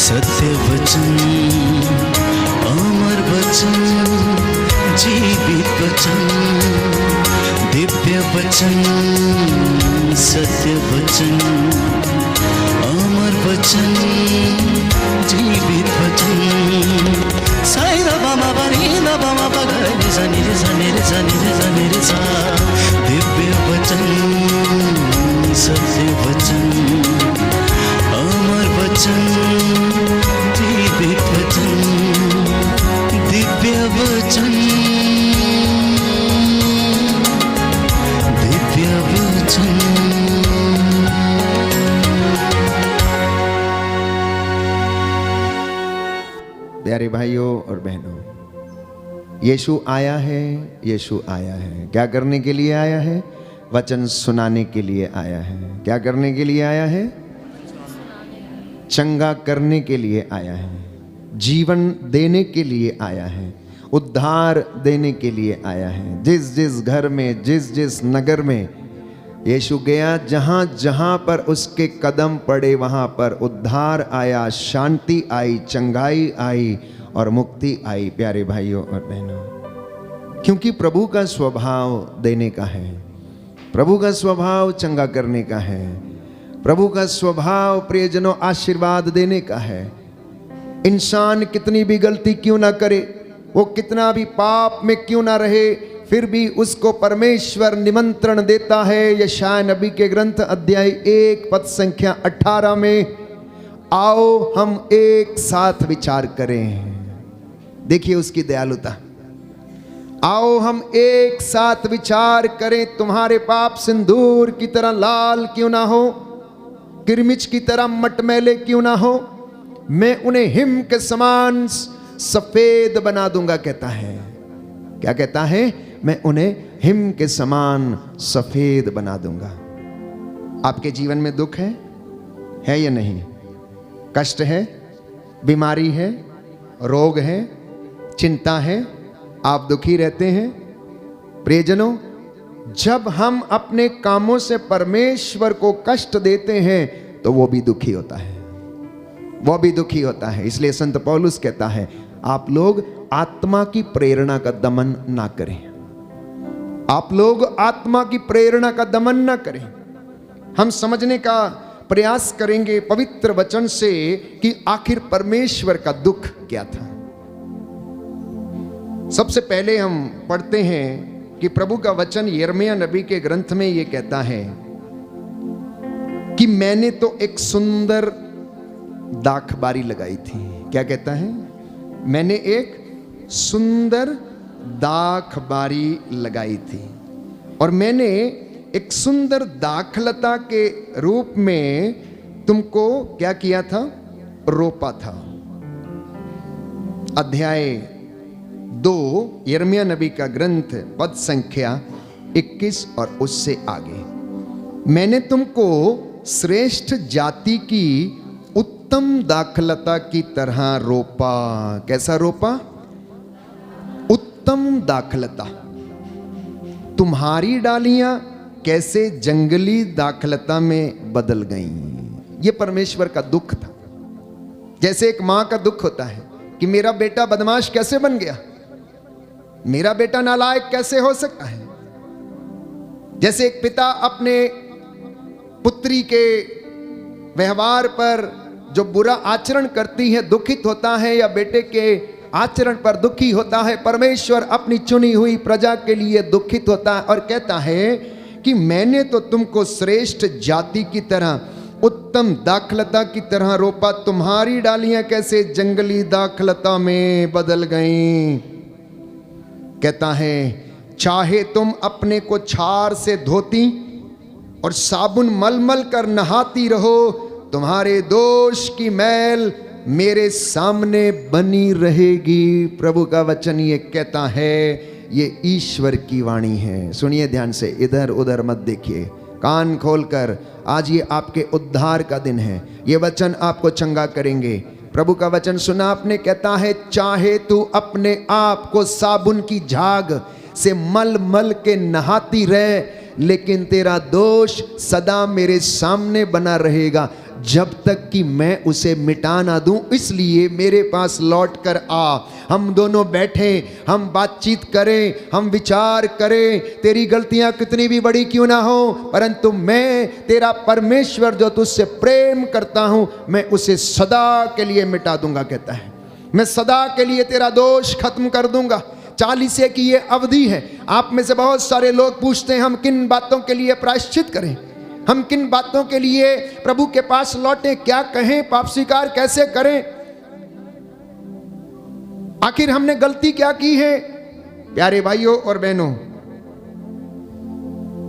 सत्य वचन, अमर वचन, जीवित वचन, दिव्य वचन, सत्य वचन, अमर वचन, जीवित वचन। साई दा बामा बनी दा बामा बगरे सा निरे सा निरे सा निरे सा निरे सा। दिव्य वचन, सत्य वचन, अमर वचन, जीवित वचन, दिव्य वचन, दिव्य वचन। प्यारे भाइयों और बहनों, यीशु आया है, यीशु आया है। क्या करने के लिए आया है? वचन सुनाने के लिए आया है। क्या करने के लिए आया है? चंगा करने के लिए आया है, जीवन देने के लिए आया है, उद्धार देने के लिए आया है। जिस जिस घर में, जिस जिस नगर में यीशु गया, जहाँ जहाँ पर उसके कदम पड़े वहाँ पर उद्धार आया, शांति आई, चंगाई आई और मुक्ति आई। प्यारे भाइयों और बहनों, क्योंकि प्रभु का स्वभाव देने का है, प्रभु का स्वभाव चंगा करने का है, प्रभु का स्वभाव प्रियजनों आशीर्वाद देने का है। इंसान कितनी भी गलती क्यों ना करे, वो कितना भी पाप में क्यों ना रहे, फिर भी उसको परमेश्वर निमंत्रण देता है। यशायाह नबी के ग्रंथ अध्याय 1 पद संख्या 18 में, आओ हम एक साथ विचार करें। देखिए उसकी दयालुता। आओ हम एक साथ विचार करें, तुम्हारे पाप सिंदूर की तरह लाल क्यों ना हो, किरमिच की तरह मटमैले क्यों ना हो, मैं उन्हें हिम के समान सफेद बना दूंगा। कहता है, क्या कहता है? मैं उन्हें हिम के समान सफेद बना दूंगा। आपके जीवन में दुख है या नहीं? कष्ट है, बीमारी है, रोग है, चिंता है, आप दुखी रहते हैं। प्रियजनों, जब हम अपने कामों से परमेश्वर को कष्ट देते हैं तो वो भी दुखी होता है, वो भी दुखी होता है। इसलिए संत पौलुस कहता है, आप लोग आत्मा की प्रेरणा का दमन ना करें, आप लोग आत्मा की प्रेरणा का दमन ना करें। हम समझने का प्रयास करेंगे पवित्र वचन से कि आखिर परमेश्वर का दुख क्या था। सबसे पहले हम पढ़ते हैं कि प्रभु का वचन यिर्मयाह नबी के ग्रंथ में ये कहता है कि मैंने तो एक सुंदर दाखबारी लगाई थी। क्या कहता है? मैंने एक सुंदर दाखबारी लगाई थी और मैंने एक सुंदर दाखलता के रूप में तुमको क्या किया था? रोपा था। अध्याय 2 यिर्मयाह नबी का ग्रंथ पद संख्या 21 और उससे आगे, मैंने तुमको श्रेष्ठ जाति की उत्तम दाखलता की तरह रोपा। कैसा रोपा? उत्तम दाखलता। तुम्हारी डालियां कैसे जंगली दाखलता में बदल गईं। ये परमेश्वर का दुख था। जैसे एक मां का दुख होता है कि मेरा बेटा बदमाश कैसे बन गया, मेरा बेटा नालायक कैसे हो सकता है। जैसे एक पिता अपने पुत्री के व्यवहार पर जो बुरा आचरण करती है दुखित होता है, या बेटे के आचरण पर दुखी होता है, परमेश्वर अपनी चुनी हुई प्रजा के लिए दुखित होता है और कहता है कि मैंने तो तुमको श्रेष्ठ जाति की तरह, उत्तम दाखलता की तरह रोपा, तुम्हारी डालियां कैसे जंगली दाखलता में बदल गईं। कहता है, चाहे तुम अपने को छार से धोती और साबुन मल मल कर नहाती रहो, तुम्हारे दोष की मैल मेरे सामने बनी रहेगी। प्रभु का वचन ये कहता है, ये ईश्वर की वाणी है। सुनिए ध्यान से, इधर उधर मत देखिए, कान खोलकर। आज ये आपके उद्धार का दिन है, ये वचन आपको चंगा करेंगे। प्रभु का वचन सुना आपने, कहता है चाहे तू अपने आप को साबुन की झाग से मल मल के नहाती रहे, लेकिन तेरा दोष सदा मेरे सामने बना रहेगा जब तक कि मैं उसे मिटा ना दूं। इसलिए मेरे पास लौट कर आ, हम दोनों बैठें, हम बातचीत करें, हम विचार करें। तेरी गलतियां कितनी भी बड़ी क्यों ना हो, परंतु मैं तेरा परमेश्वर जो तुझसे प्रेम करता हूं, मैं उसे सदा के लिए मिटा दूंगा। कहता है मैं सदा के लिए तेरा दोष खत्म कर दूंगा। 40 की ये अवधि है। आप में से बहुत सारे लोग पूछते हैं हम किन बातों के लिए प्रायश्चित करें, हम किन बातों के लिए प्रभु के पास लौटें, क्या कहें, पाप स्वीकार कैसे करें, आखिर हमने गलती क्या की है। प्यारे भाइयों और बहनों,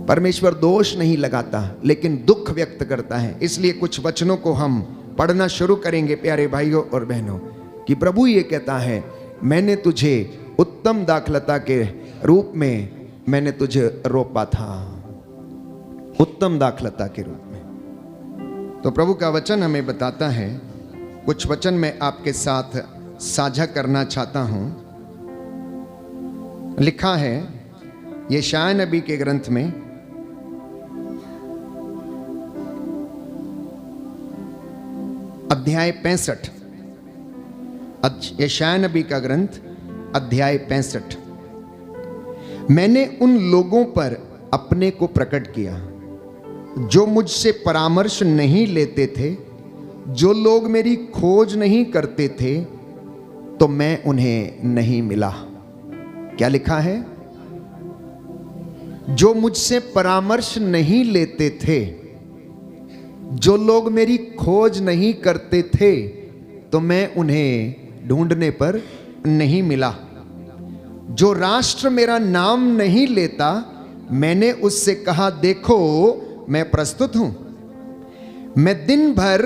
परमेश्वर दोष नहीं लगाता लेकिन दुख व्यक्त करता है। इसलिए कुछ वचनों को हम पढ़ना शुरू करेंगे प्यारे भाइयों और बहनों, कि प्रभु ये कहता है मैंने तुझे उत्तम दाखलता के रूप में मैंने तुझे रोपा था, उत्तम दाखलता के रूप में। तो प्रभु का वचन हमें बताता है, कुछ वचन मैं आपके साथ साझा करना चाहता हूं। लिखा है यशायाह नबी के ग्रंथ में, अध्याय 65, यशायाह नबी का ग्रंथ अध्याय 65। मैंने उन लोगों पर अपने को प्रकट किया जो मुझसे परामर्श नहीं लेते थे, जो लोग मेरी खोज नहीं करते थे, तो मैं उन्हें नहीं मिला। क्या लिखा है? जो मुझसे परामर्श नहीं लेते थे, जो लोग मेरी खोज नहीं करते थे, तो मैं उन्हें ढूंढने पर नहीं मिला। जो राष्ट्र मेरा नाम नहीं लेता, मैंने उससे कहा देखो मैं प्रस्तुत हूं। मैं दिन भर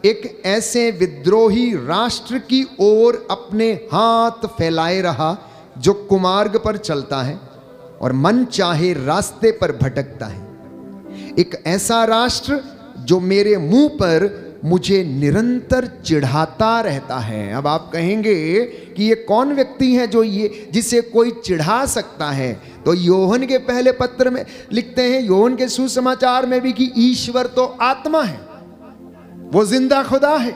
एक ऐसे विद्रोही राष्ट्र की ओर अपने हाथ फैलाए रहा जो कुमार्ग पर चलता है और मन चाहे रास्ते पर भटकता है। एक ऐसा राष्ट्र जो मेरे मुंह पर मुझे निरंतर चिढ़ाता रहता है। अब आप कहेंगे कि ये कौन व्यक्ति है जो ये जिसे कोई चिढ़ा सकता है? तो योहन के पहले पत्र में लिखते हैं, योहन के सुसमाचार में भी, कि ईश्वर तो आत्मा है, वो जिंदा खुदा है,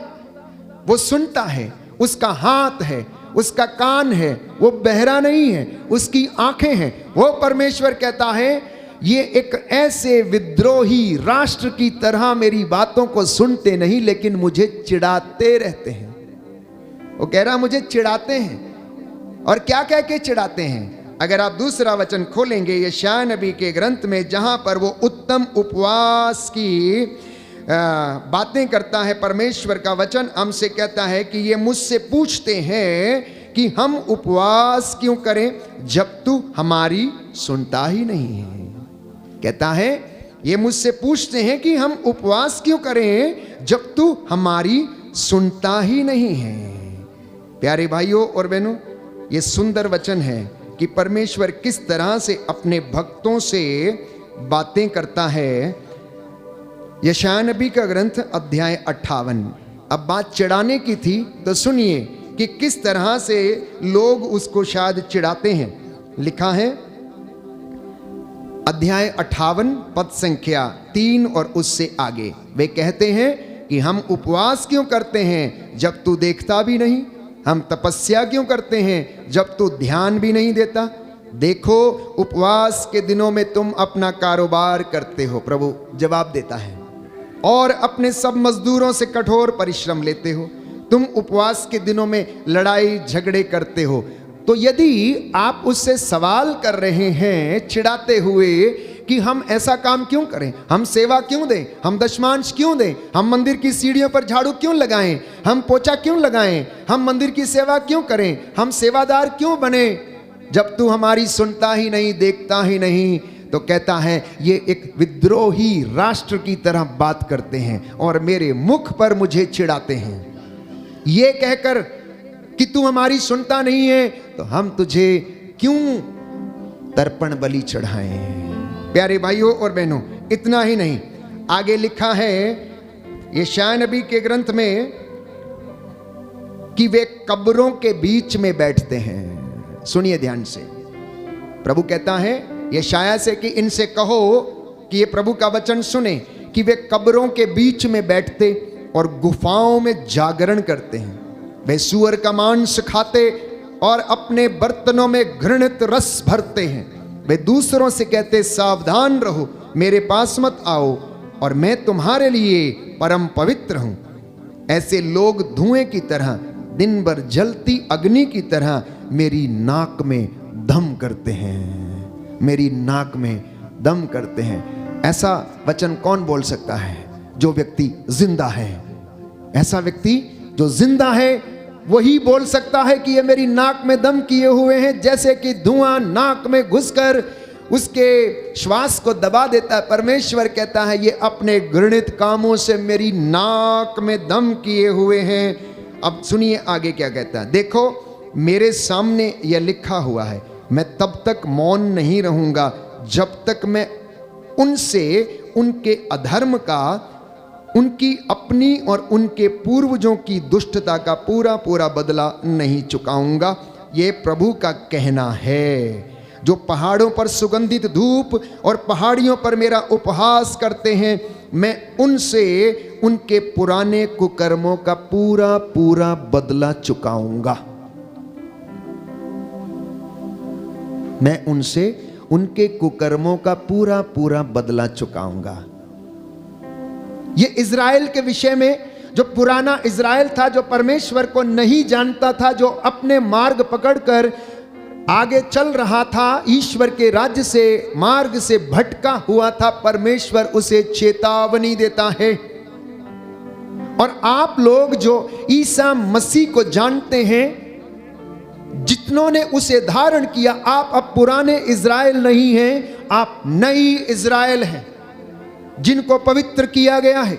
वो सुनता है, उसका हाथ है, उसका कान है, वो बहरा नहीं है, उसकी आंखें हैं। वो परमेश्वर कहता है ये एक ऐसे विद्रोही राष्ट्र की तरह मेरी बातों को सुनते नहीं, लेकिन मुझे चिढ़ाते रहते हैं। वो कह रहा मुझे चिढ़ाते हैं, और क्या कह के चिढ़ाते हैं? अगर आप दूसरा वचन खोलेंगे यशायाह नबी के ग्रंथ में, जहां पर वो उत्तम उपवास की बातें करता है, परमेश्वर का वचन हमसे कहता है कि ये मुझसे पूछते हैं कि हम उपवास क्यों करें जब तू हमारी सुनता ही नहीं है। कहता है ये मुझसे पूछते हैं कि हम उपवास क्यों करें जब तू हमारी सुनता ही नहीं है। प्यारे भाइयों और बहनों, ये सुंदर वचन है कि परमेश्वर किस तरह से अपने भक्तों से बातें करता है। यशायाह नबी का ग्रंथ अध्याय 58। अब बात चिढ़ाने की थी, तो सुनिए कि किस तरह से लोग उसको शायद चिढ़ाते हैं। लिखा है अध्याय 58 पद संख्या 3 और उससे आगे, वे कहते हैं कि हम उपवास क्यों करते हैं जब तू देखता भी नहीं, हम तपस्या क्यों करते हैं जब तू ध्यान भी नहीं देता। देखो उपवास के दिनों में तुम अपना कारोबार करते हो, प्रभु जवाब देता है, और अपने सब मजदूरों से कठोर परिश्रम लेते हो। तुम उपवास के दिनों में लड़ाई झगड़े करते हो। तो यदि आप उससे सवाल कर रहे हैं चिढ़ाते हुए कि हम ऐसा काम क्यों करें, हम सेवा क्यों दें, हम दशमांश क्यों दें, हम मंदिर की सीढ़ियों पर झाड़ू क्यों लगाएं, हम पोछा क्यों लगाएं, हम मंदिर की सेवा क्यों करें, हम सेवादार क्यों बने, जब तू हमारी सुनता ही नहीं, देखता ही नहीं, तो कहता है ये एक विद्रोही राष्ट्र की तरह बात करते हैं और मेरे मुख पर मुझे चिढ़ाते हैं। ये कहकर कि तू हमारी सुनता नहीं है, तो हम तुझे क्यों तर्पण बलि चढ़ाएं। प्यारे भाइयों और बहनों, इतना ही नहीं, आगे लिखा है यशायाह नबी के ग्रंथ में कि वे कब्रों के बीच में बैठते हैं। सुनिए ध्यान से, प्रभु कहता है यशायाह से कि इनसे कहो कि ये प्रभु का वचन सुने कि वे कब्रों के बीच में बैठते और गुफाओं में जागरण करते हैं। वे सूअर का मांस खाते और अपने बर्तनों में घृणित रस भरते हैं। वे दूसरों से कहते सावधान रहो, मेरे पास मत आओ और मैं तुम्हारे लिए परम पवित्र हूं। ऐसे लोग धुएं की तरह, दिन भर जलती अग्नि की तरह मेरी नाक में दम करते हैं, मेरी नाक में दम करते हैं। ऐसा वचन कौन बोल सकता है? जो व्यक्ति जिंदा है। ऐसा व्यक्ति जो जिंदा है वही बोल सकता है कि ये मेरी नाक में दम किए हुए हैं। जैसे कि धुआं नाक में घुसकर उसके श्वास को दबा देता है, परमेश्वर कहता है ये अपने घृणित कामों से मेरी नाक में दम किए हुए हैं। अब सुनिए आगे क्या कहता है। देखो मेरे सामने यह लिखा हुआ है, मैं तब तक मौन नहीं रहूंगा जब तक मैं उनसे उनके अधर्म का, उनकी अपनी और उनके पूर्वजों की दुष्टता का पूरा पूरा बदला नहीं चुकाऊंगा। ये प्रभु का कहना है। जो पहाड़ों पर सुगंधित धूप और पहाड़ियों पर मेरा उपहास करते हैं, मैं उनसे उनके पुराने कुकर्मों का पूरा पूरा बदला चुकाऊंगा। मैं उनसे उनके कुकर्मों का पूरा पूरा बदला चुकाऊंगा। ये इज़राइल के विषय में, जो पुराना इज़राइल था, जो परमेश्वर को नहीं जानता था, जो अपने मार्ग पकड़कर आगे चल रहा था, ईश्वर के राज्य से, मार्ग से भटका हुआ था, परमेश्वर उसे चेतावनी देता है। और आप लोग जो ईसा मसीह को जानते हैं, जितनों ने उसे धारण किया, आप अब पुराने इज़राइल नहीं हैं, आप नई इज़राइल हैं, जिनको पवित्र किया गया है,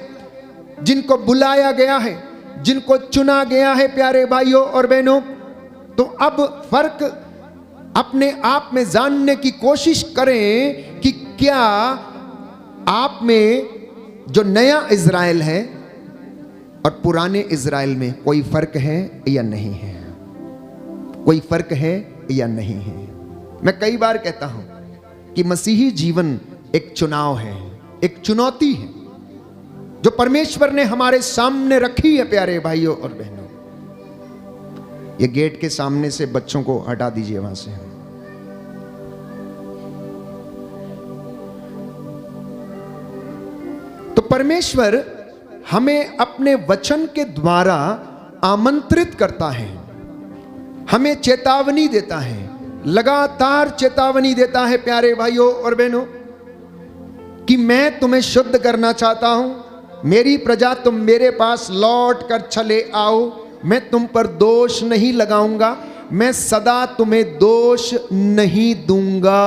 जिनको बुलाया गया है, जिनको चुना गया है। प्यारे भाइयों और बहनों, तो अब फर्क अपने आप में जानने की कोशिश करें कि क्या आप में जो नया इज़राइल है और पुराने इज़राइल में कोई फर्क है या नहीं है? कोई फर्क है या नहीं है? मैं कई बार कहता हूं कि मसीही जीवन एक चुनाव है, एक चुनौती है जो परमेश्वर ने हमारे सामने रखी है। प्यारे भाइयों और बहनों, ये गेट के सामने से बच्चों को हटा दीजिए वहां से। तो परमेश्वर हमें अपने वचन के द्वारा आमंत्रित करता है, हमें चेतावनी देता है, लगातार चेतावनी देता है। प्यारे भाइयों और बहनों, कि मैं तुम्हें शुद्ध करना चाहता हूं, मेरी प्रजा तुम मेरे पास लौट कर चले आओ, मैं तुम पर दोष नहीं लगाऊंगा, मैं सदा तुम्हें दोष नहीं दूंगा।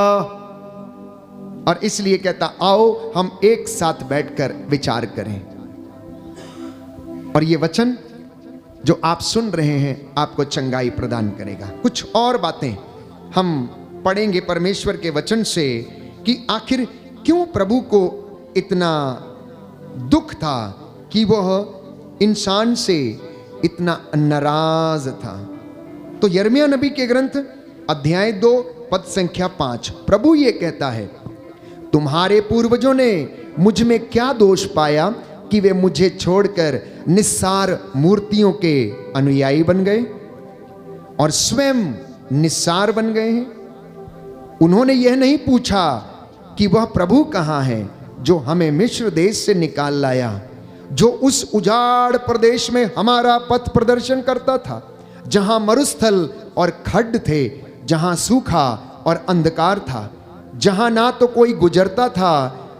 और इसलिए कहता, आओ हम एक साथ बैठकर विचार करें। और ये वचन जो आप सुन रहे हैं आपको चंगाई प्रदान करेगा। कुछ और बातें हम पढ़ेंगे परमेश्वर के वचन से कि आखिर क्यों प्रभु को इतना दुख था कि वह इंसान से इतना नाराज था। तो यिर्मयाह नबी के ग्रंथ अध्याय 2 पद संख्या 5, प्रभु ये कहता है, तुम्हारे पूर्वजों ने मुझ में क्या दोष पाया कि वे मुझे छोड़कर निस्सार मूर्तियों के अनुयायी बन गए और स्वयं निस्सार बन गए हैं। उन्होंने यह नहीं पूछा कि वह प्रभु कहाँ है जो हमें मिस्र देश से निकाल लाया, जो उस उजाड़ प्रदेश में हमारा पथ प्रदर्शन करता था, जहां मरुस्थल और खड्ड थे, जहां सूखा और अंधकार था, जहां ना तो कोई गुजरता था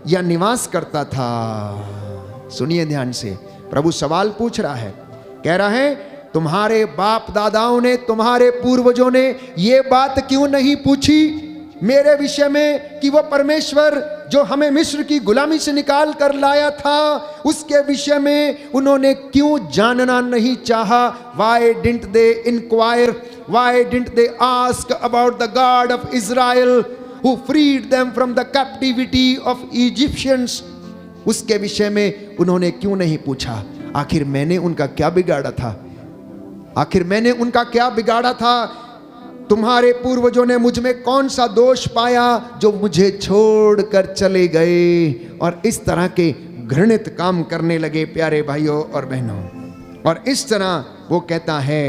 या निवास करता था। सुनिए ध्यान से, प्रभु सवाल पूछ रहा है, कह रहा है तुम्हारे बाप दादाओं ने, तुम्हारे पूर्वजों ने ये बात क्यों नहीं पूछी मेरे विषय में कि वो परमेश्वर जो हमें मिस्र की गुलामी से निकाल कर लाया था, उसके विषय में उन्होंने क्यों जानना नहीं चाहा? Why didn't they inquire? Why didn't they ask about the God of Israel who freed them from the captivity of Egyptians? उसके विषय में उन्होंने क्यों नहीं पूछा? आखिर मैंने उनका क्या बिगाड़ा था? आखिर मैंने उनका क्या बिगाड़ा था तुम्हारे पूर्वजों ने मुझ में कौन सा दोष पाया जो मुझे छोड़कर चले गए। और इस तरह के घृणित काम करने लगे प्यारे भाइयों और बहनों। और इस तरह वो कहता है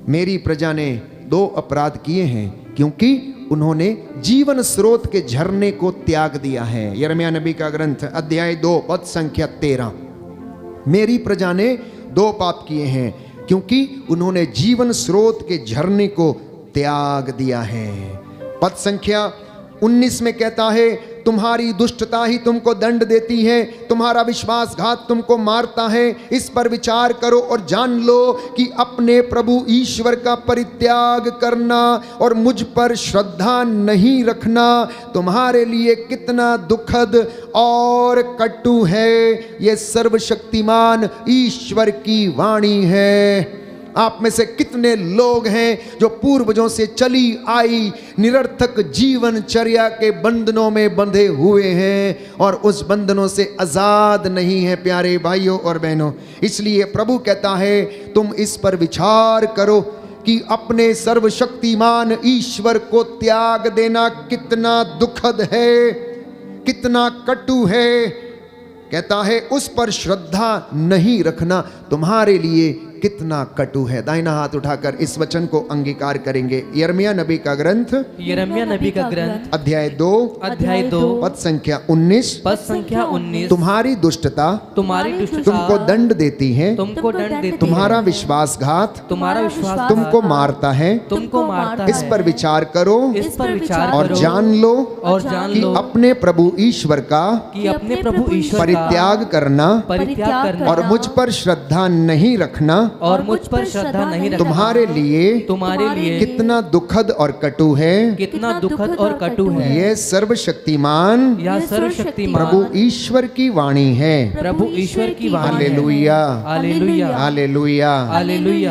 मेरी प्रजा ने 2 अपराध किए हैं, क्योंकि उन्होंने जीवन स्रोत के झरने को त्याग दिया है। यिर्मयाह नबी का ग्रंथ अध्याय 2 पद संख्या 13। मेरी प्रजा ने 2 पाप किए हैं, क्योंकि उन्होंने जीवन स्रोत के झरने को त्याग दिया है। पद संख्या 19 में कहता है तुम्हारी दुष्टता ही तुमको दंड देती है, तुम्हारा विश्वासघात तुमको मारता है। इस पर विचार करो और जान लो कि अपने प्रभु ईश्वर का परित्याग करना और मुझ पर श्रद्धा नहीं रखना तुम्हारे लिए कितना दुखद और कटु है। ये सर्वशक्तिमान ईश्वर की वाणी है। आप में से कितने लोग हैं जो पूर्वजों से चली आई निरर्थक जीवनचर्या के बंधनों में बंधे हुए हैं और उस बंधनों से आजाद नहीं है प्यारे भाइयों और बहनों। इसलिए प्रभु कहता है तुम इस पर विचार करो कि अपने सर्वशक्तिमान ईश्वर को त्याग देना कितना दुखद है, कितना कटु है। कहता है उस पर श्रद्धा नहीं रखना तुम्हारे लिए कितना कटु है। दाहिना हाथ उठाकर इस वचन को अंगीकार करेंगे। यिर्मयाह नबी का ग्रंथ अध्याय 2 पद संख्या 19। तुम्हारी दुष्टता तुमको दंड देती है, तुम्हारा विश्वासघात तुमको मारता है। इस पर विचार करो और जान लो कि अपने प्रभु ईश्वर का परित्याग करना और मुझ पर श्रद्धा नहीं रखना तुम्हारे लिए कितना दुखद और कटु है। ये सर्वशक्तिमान प्रभु ईश्वर की वाणी है। Hallelujah, hallelujah,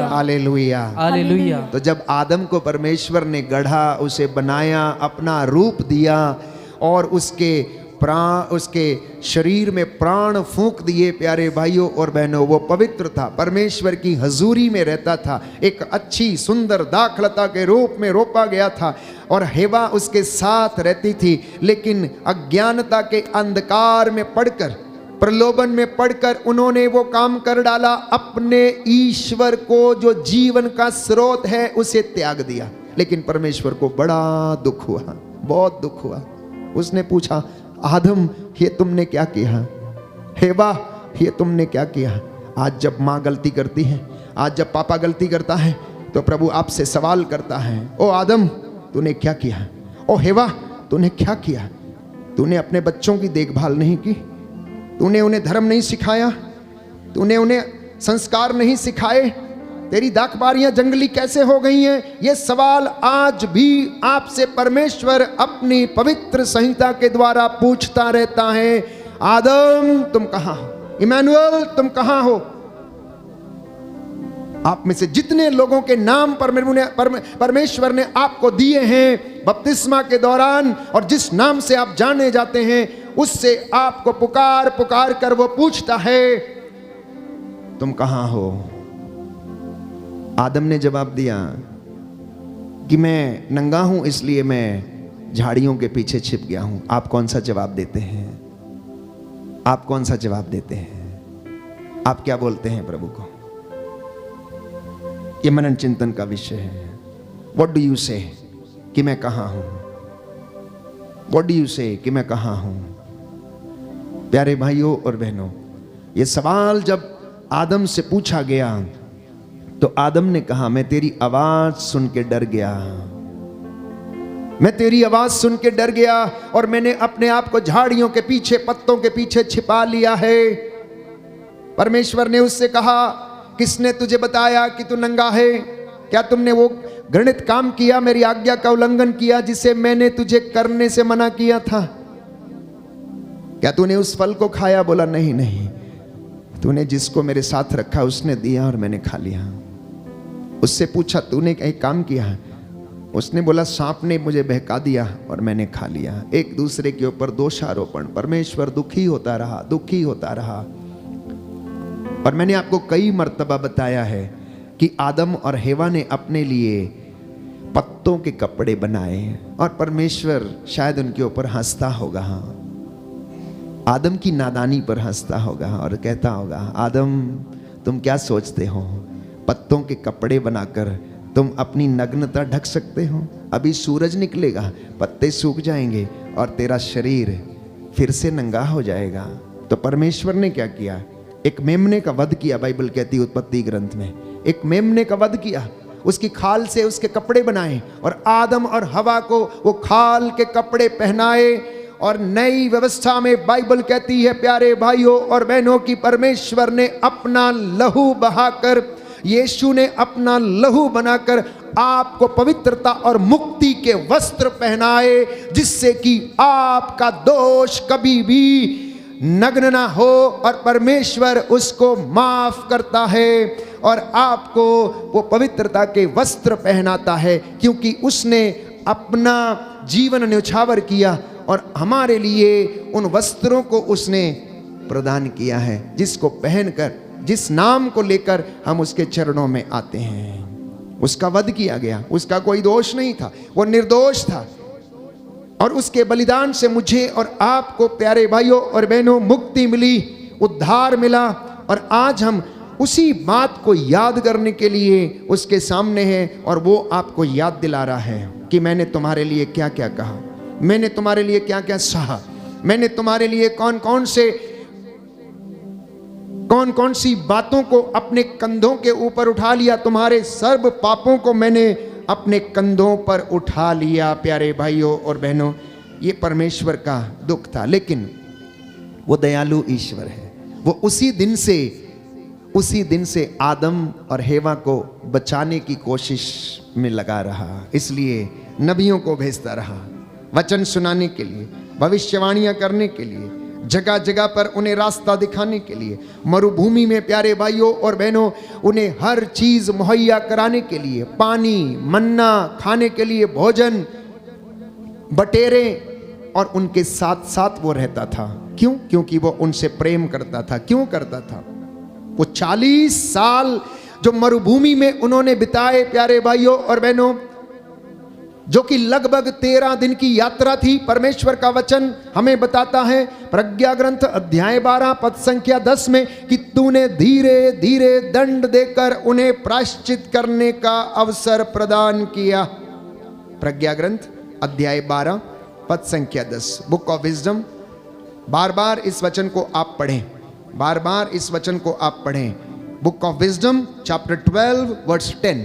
hallelujah. तो जब आदम को परमेश्वर ने गढ़ा, उसे बनाया, अपना रूप दिया और उसके शरीर में प्राण फूंक दिए प्यारे भाइयों और बहनों, वो पवित्र था, परमेश्वर की हजूरी में रहता था, एक अच्छी सुंदर दाखलता के रूप में रोपा गया था और हेवा उसके साथ रहती थी। लेकिन अज्ञानता के अंधकार में पड़कर, प्रलोभन में पड़कर उन्होंने वो काम कर डाला, अपने ईश्वर को जो जीवन का स्रोत है उसे त्याग दिया। लेकिन परमेश्वर को बड़ा दुख हुआ, बहुत दुख हुआ। उसने पूछा आदम ये तुमने क्या किया, हेवा ये तुमने क्या किया। आज जब माँ गलती करती है, आज जब पापा गलती करता है, तो प्रभु आपसे सवाल करता है ओ आदम तूने क्या किया, ओ हेवा तूने क्या किया। तूने अपने बच्चों की देखभाल नहीं की, तूने उन्हें धर्म नहीं सिखाया, तूने उन्हें संस्कार नहीं सिखाए, तेरी दाखबारियां जंगली कैसे हो गई हैं। ये सवाल आज भी आपसे परमेश्वर अपनी पवित्र संहिता के द्वारा पूछता रहता है। आदम तुम कहां हो, इमैनुअल तुम कहां हो। आप में से जितने लोगों के नाम परमेश्वर ने आपको दिए हैं बपतिस्मा के दौरान, और जिस नाम से आप जाने जाते हैं, उससे आपको पुकार पुकार कर वो पूछता है तुम कहां हो। आदम ने जवाब दिया कि मैं नंगा हूं इसलिए मैं झाड़ियों के पीछे छिप गया हूं। आप कौन सा जवाब देते हैं, आप कौन सा जवाब देते हैं, आप क्या बोलते हैं प्रभु को। यह मनन चिंतन का विषय है। व्हाट डू यू से कि मैं कहां हूं, व्हाट डू यू से कि मैं कहां हूं। प्यारे भाइयों और बहनों, यह सवाल जब आदम से पूछा गया तो आदम ने कहा मैं तेरी आवाज सुन के डर गया, मैं तेरी आवाज सुन के डर गया और मैंने अपने आप को झाड़ियों के पीछे, पत्तों के पीछे छिपा लिया है। परमेश्वर ने उससे कहा किसने तुझे बताया कि तू नंगा है, क्या तुमने वो घृणित काम किया, मेरी आज्ञा का उल्लंघन किया जिसे मैंने तुझे करने से मना किया था। क्या तूने उस फल को खाया। बोला नहीं नहीं, तूने जिसको मेरे साथ रखा उसने दिया और मैंने खा लिया। उससे पूछा तूने एक काम किया, उसने बोला सांप ने मुझे बहका दिया और मैंने खा लिया। एक दूसरे के ऊपर दोषारोपण। परमेश्वर दुखी होता रहा, दुखी होता रहा। और मैंने आपको कई मर्तबा बताया है कि आदम और हेवा ने अपने लिए पत्तों के कपड़े बनाए और परमेश्वर शायद उनके ऊपर हंसता होगा, आदम की नादानी पर हंसता होगा और कहता होगा, आदम तुम क्या सोचते हो, पत्तों के कपड़े बनाकर तुम अपनी नग्नता ढक सकते हो? अभी सूरज निकलेगा, पत्ते सूख जाएंगे और तेरा शरीर फिर से नंगा हो जाएगा। तो परमेश्वर ने क्या किया? एक मेमने का वध किया। बाइबल कहती है उत्पत्ति ग्रंथ में, एक मेमने का वध किया, उसकी खाल से उसके कपड़े बनाए और आदम और हवा को वो खाल के कपड़े पहनाए। और नई व्यवस्था में बाइबल कहती है प्यारे भाइयों और बहनों की परमेश्वर ने अपना लहू बहाकर, यीशु ने अपना लहू बनाकर आपको पवित्रता और मुक्ति के वस्त्र पहनाए, जिससे कि आपका दोष कभी भी नग्न ना हो और परमेश्वर उसको माफ करता है और आपको वो पवित्रता के वस्त्र पहनाता है, क्योंकि उसने अपना जीवन न्यौछावर किया और हमारे लिए उन वस्त्रों को उसने प्रदान किया है, जिसको पहनकर, जिस नाम को लेकर हम उसके चरणों में आते हैं। उसका वध किया गया, उसका कोई दोष नहीं था, वो निर्दोष था और उसके बलिदान से मुझे और आपको प्यारे भाइयों और बहनों मुक्ति मिली, उद्धार मिला। और आज हम उसी बात को याद करने के लिए उसके सामने हैं और वो आपको याद दिला रहा है कि मैंने तुम्हारे लिए क्या क्या कहा, मैंने तुम्हारे लिए क्या क्या सहा, मैंने तुम्हारे लिए कौन कौन सी बातों को अपने कंधों के ऊपर उठा लिया, तुम्हारे सर्व पापों को मैंने अपने कंधों पर उठा लिया। प्यारे भाइयों और बहनों, ये परमेश्वर का दुख था, लेकिन वो दयालु ईश्वर है। वो उसी दिन से आदम और हेवा को बचाने की कोशिश में लगा रहा, इसलिए नबियों को भेजता रहा, वचन सुनाने के लिए, भविष्यवाणियां करने के लिए, जगह जगह पर उन्हें रास्ता दिखाने के लिए, मरुभूमि में प्यारे भाइयों और बहनों उन्हें हर चीज मुहैया कराने के लिए, पानी, मन्ना खाने के लिए, भोजन, बटेरे, और उनके साथ साथ वो रहता था। क्यों? क्योंकि वो उनसे प्रेम करता था। क्यों करता था? वो 40 साल जो मरुभूमि में उन्होंने बिताए प्यारे भाइयों और बहनों, जो कि लगभग 13 दिन की यात्रा थी, परमेश्वर का वचन हमें बताता है प्रज्ञा ग्रंथ अध्याय 12 पद संख्या 10 में कि तूने धीरे धीरे दंड देकर उन्हें प्रायश्चित करने का अवसर प्रदान किया। प्रज्ञा ग्रंथ अध्याय 12 पद संख्या 10, बुक ऑफ विजडम। बार बार इस वचन को आप पढ़ें, बार बार इस वचन को आप पढ़ें। Book of wisdom chapter 12 verse 10।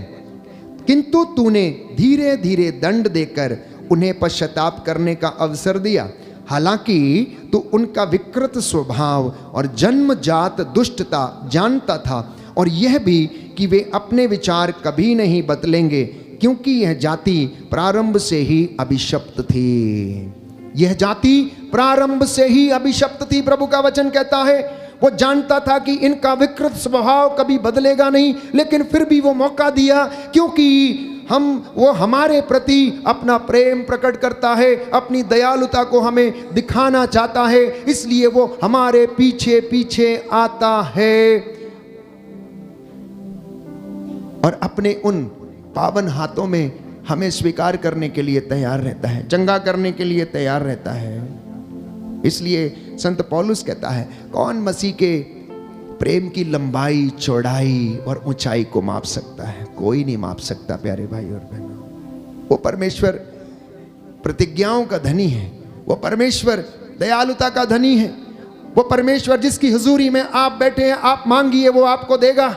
किंतु तूने धीरे धीरे दंड देकर उन्हें पश्चाताप करने का अवसर दिया, हालांकि तू उनका विकृत स्वभाव और जन्मजात दुष्टता जानता था, और यह भी कि वे अपने विचार कभी नहीं बदलेंगे, क्योंकि यह जाति प्रारंभ से ही अभिशप्त थी। यह जाति प्रारंभ से ही अभिशप्त थी। प्रभु का वचन कहता है वो जानता था कि इनका विकृत स्वभाव कभी बदलेगा नहीं, लेकिन फिर भी वो मौका दिया, क्योंकि वो हमारे प्रति अपना प्रेम प्रकट करता है, अपनी दयालुता को हमें दिखाना चाहता है, इसलिए वो हमारे पीछे पीछे आता है और अपने उन पावन हाथों में हमें स्वीकार करने के लिए तैयार रहता है, चंगा करने के लिए तैयार रहता है। इसलिए संत पौलुस कहता है, कौन मसीह के प्रेम की लंबाई, चौड़ाई और ऊंचाई को माप सकता है? कोई नहीं माप सकता प्यारे भाई और बहनों। वो परमेश्वर प्रतिज्ञाओं का धनी है, वो परमेश्वर दयालुता का धनी है, वो परमेश्वर जिसकी हुजूरी में आप बैठे हैं, आप मांगिए वो आपको देगा।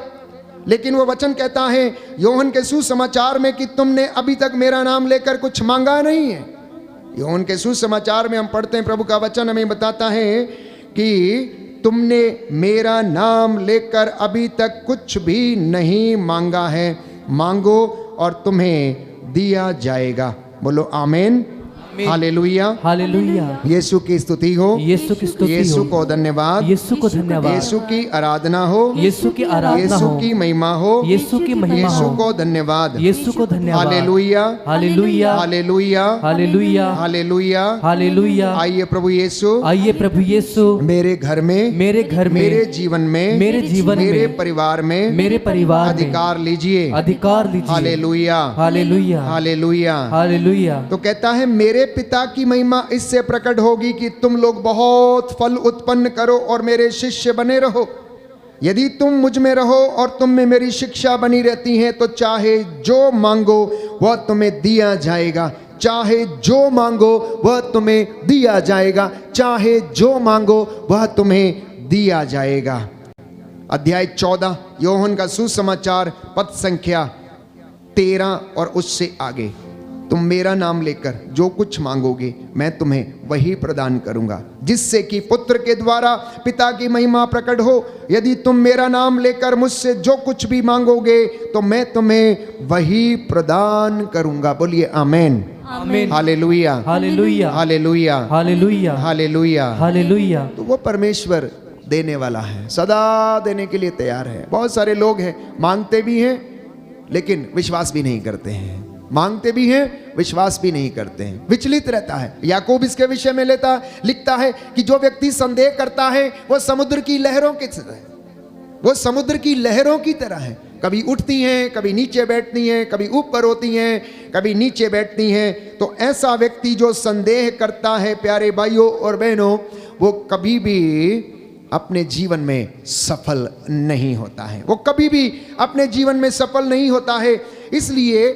लेकिन वो वचन कहता है योहन के सुसमाचार में कि तुमने अभी तक मेरा नाम लेकर कुछ मांगा नहीं है। योहन के सुसमाचार में हम पढ़ते हैं, प्रभु का वचन हमें बताता है कि तुमने मेरा नाम लेकर अभी तक कुछ भी नहीं मांगा है, मांगो और तुम्हें दिया जाएगा। बोलो आमीन। Hallelujah, hallelujah. यीशु की स्तुति हो, यीशु की स्तुति यीशु हो, को धन्यवाद, यीशु को धन्यवाद, यीशु की आराधना हो, यीशु की आराधना यीशु हो, की महिमा हो, यीशु की महिमा यीशु हो, को धन्यवाद, यीशु को धन्यवाद। Hallelujah, hallelujah, hallelujah, hallelujah, hallelujah. Hallelujah. आइए प्रभु यीशु आइए प्रभु यीशु मेरे घर में, मेरे घर में, मेरे जीवन में, मेरे जीवन मेरे में, परिवार में, मेरे परिवार में अधिकार लीजिए। अधिकार लीजिए। Hallelujah, hallelujah, hallelujah. हालेलुया। तो कहता है मेरे पिता की महिमा इससे प्रकट होगी कि तुम लोग बहुत फल उत्पन्न करो और मेरे शिष्य बने रहो। यदि तुम मुझ में रहो और तुम में मेरी शिक्षा बनी रहती है तो चाहे जो मांगो वह तुम्हें दिया जाएगा, चाहे जो मांगो वह तुम्हें दिया जाएगा, चाहे जो मांगो वह तुम्हें दिया जाएगा। अध्याय 14 योहन का सुसमाचार पद संख्या 13 और उससे आगे। तुम मेरा नाम लेकर जो कुछ मांगोगे मैं तुम्हें वही प्रदान करूंगा, जिससे कि पुत्र के द्वारा पिता की महिमा प्रकट हो। यदि तुम मेरा नाम लेकर मुझसे जो कुछ भी मांगोगे तो मैं तुम्हें वही प्रदान करूंगा। बोलिए आमेन, आमीन। Hallelujah, hallelujah, hallelujah, hallelujah, hallelujah. Hallelujah. तो वो परमेश्वर देने वाला है, सदा देने के लिए तैयार है। बहुत सारे लोग हैं मांगते भी हैं लेकिन विश्वास भी नहीं करते हैं, मांगते भी हैं विश्वास भी नहीं करते हैं, विचलित रहता है। याकूब इसके विषय में लिखता है कि जो व्यक्ति संदेह करता है वो समुद्र की लहरों की तरह है, वो समुद्र की लहरों की तरह है, कभी उठती हैं, कभी नीचे बैठती हैं, कभी ऊपर होती हैं, कभी नीचे बैठती हैं। तो ऐसा व्यक्ति जो संदेह करता है प्यारे भाइयों और बहनों, वो कभी भी अपने जीवन में सफल नहीं होता है, वो कभी भी अपने जीवन में सफल नहीं होता है। इसलिए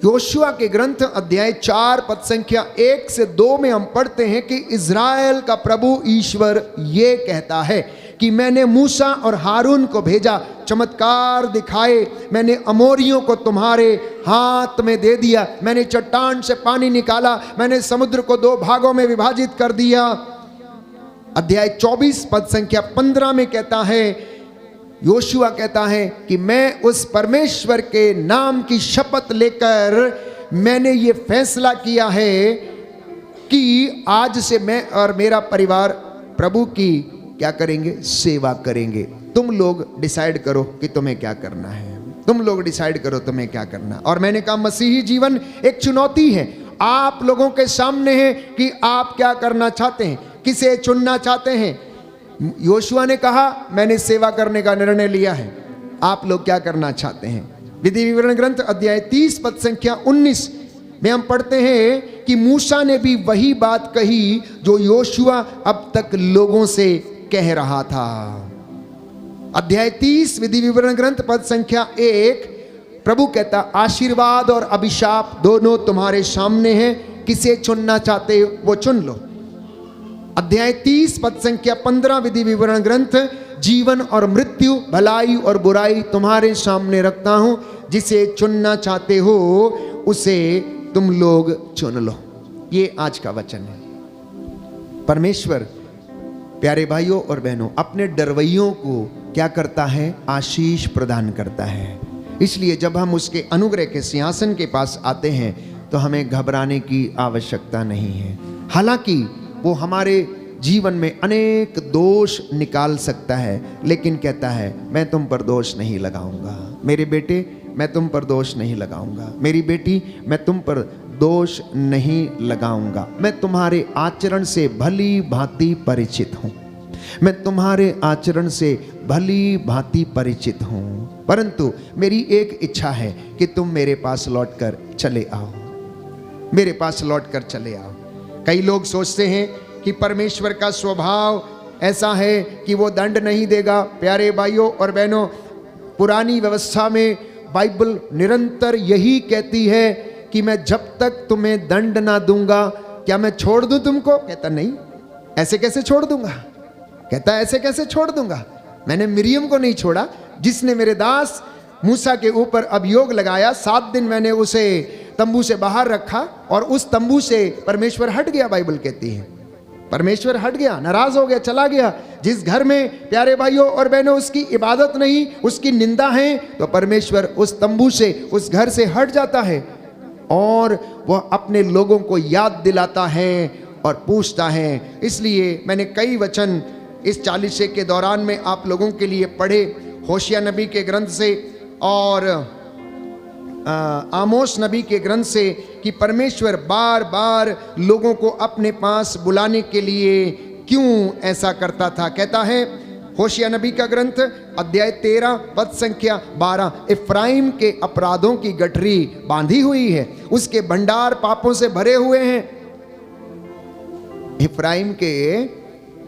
योशुआ के ग्रंथ अध्याय 4 पद संख्या 1 से 2 में हम पढ़ते हैं कि इज़राइल का प्रभु ईश्वर ये कहता है कि मैंने मूसा और हारून को भेजा, चमत्कार दिखाए, मैंने अमोरियों को तुम्हारे हाथ में दे दिया, मैंने चट्टान से पानी निकाला, मैंने समुद्र को 2 भागों में विभाजित कर दिया। अध्याय 24 पद संख्या 15 में कहता है, योशुआ कहता है कि मैं उस परमेश्वर के नाम की शपथ लेकर मैंने ये फैसला किया है कि आज से मैं और मेरा परिवार प्रभु की क्या करेंगे, सेवा करेंगे। तुम लोग डिसाइड करो कि तुम्हें क्या करना है, तुम लोग डिसाइड करो तुम्हें क्या करना। और मैंने कहा मसीही जीवन एक चुनौती है, आप लोगों के सामने है कि आप क्या करना चाहते हैं, किसे चुनना चाहते हैं। योशुआ ने कहा मैंने सेवा करने का निर्णय लिया है, आप लोग क्या करना चाहते हैं। विधि विवरण ग्रंथ अध्याय 30 पद संख्या 19 में हम पढ़ते हैं कि मूसा ने भी वही बात कही जो योशुआ अब तक लोगों से कह रहा था। अध्याय 30 विधि विवरण ग्रंथ पद संख्या 1, प्रभु कहता आशीर्वाद और अभिशाप दोनों तुम्हारे सामने हैं, किसे चुनना चाहते हो वो चुन लो। अध्याय 30 पद संख्या 15 विधि विवरण ग्रंथ, जीवन और मृत्यु, भलाई और बुराई तुम्हारे सामने रखता हूं, जिसे चुनना चाहते हो उसे तुम लोग चुन लो। ये आज का वचन है। परमेश्वर प्यारे भाइयों और बहनों अपने डरवैयों को क्या करता है, आशीष प्रदान करता है। इसलिए जब हम उसके अनुग्रह के सिंहासन के पास आते हैं तो हमें घबराने की आवश्यकता नहीं है। हालांकि वो हमारे जीवन में अनेक दोष निकाल सकता है, लेकिन कहता है मैं तुम पर दोष नहीं लगाऊंगा। मेरे बेटे मैं तुम पर दोष नहीं लगाऊंगा, मेरी बेटी मैं तुम पर दोष नहीं लगाऊंगा। मैं तुम्हारे आचरण से भली भांति परिचित हूं, मैं तुम्हारे आचरण से भली भांति परिचित हूं, परंतु मेरी एक इच्छा है कि तुम मेरे पास लौटकर चले आओ, मेरे पास लौटकर चले आओ। कई लोग सोचते हैं कि परमेश्वर का स्वभाव ऐसा है कि वो दंड नहीं देगा। प्यारे भाइयों और बहनों, पुरानी व्यवस्था में बाइबल निरंतर यही कहती है कि मैं जब तक तुम्हें दंड ना दूंगा क्या मैं छोड़ दूं तुमको। कहता नहीं, ऐसे कैसे छोड़ दूंगा। कहता ऐसे कैसे छोड़ दूंगा। मैंने मिरियम को नहीं छोड़ा, जिसने मेरे दास मूसा के ऊपर अभियोग लगाया। 7 दिन मैंने उसे तंबू से बाहर रखा और उस तंबू से परमेश्वर हट गया। बाइबल कहती है परमेश्वर हट गया, नाराज हो गया, चला गया। जिस घर में प्यारे भाइयों और बहनों उसकी इबादत नहीं, उसकी निंदा है, तो परमेश्वर उस तंबू से, उस घर से हट जाता है। और वह अपने लोगों को याद दिलाता है और पूछता है। इसलिए मैंने कई वचन इस चालीसे के दौरान में आप लोगों के लिए पढ़े, होशिया नबी के ग्रंथ से और आमोस नबी के ग्रंथ से, कि परमेश्वर बार बार लोगों को अपने पास बुलाने के लिए क्यों ऐसा करता था। कहता है होशिया नबी का ग्रंथ अध्याय 13 पद संख्या 12, इफ्राइम के अपराधों की गठरी बांधी हुई है, उसके भंडार पापों से भरे हुए हैं। इफ्राइम के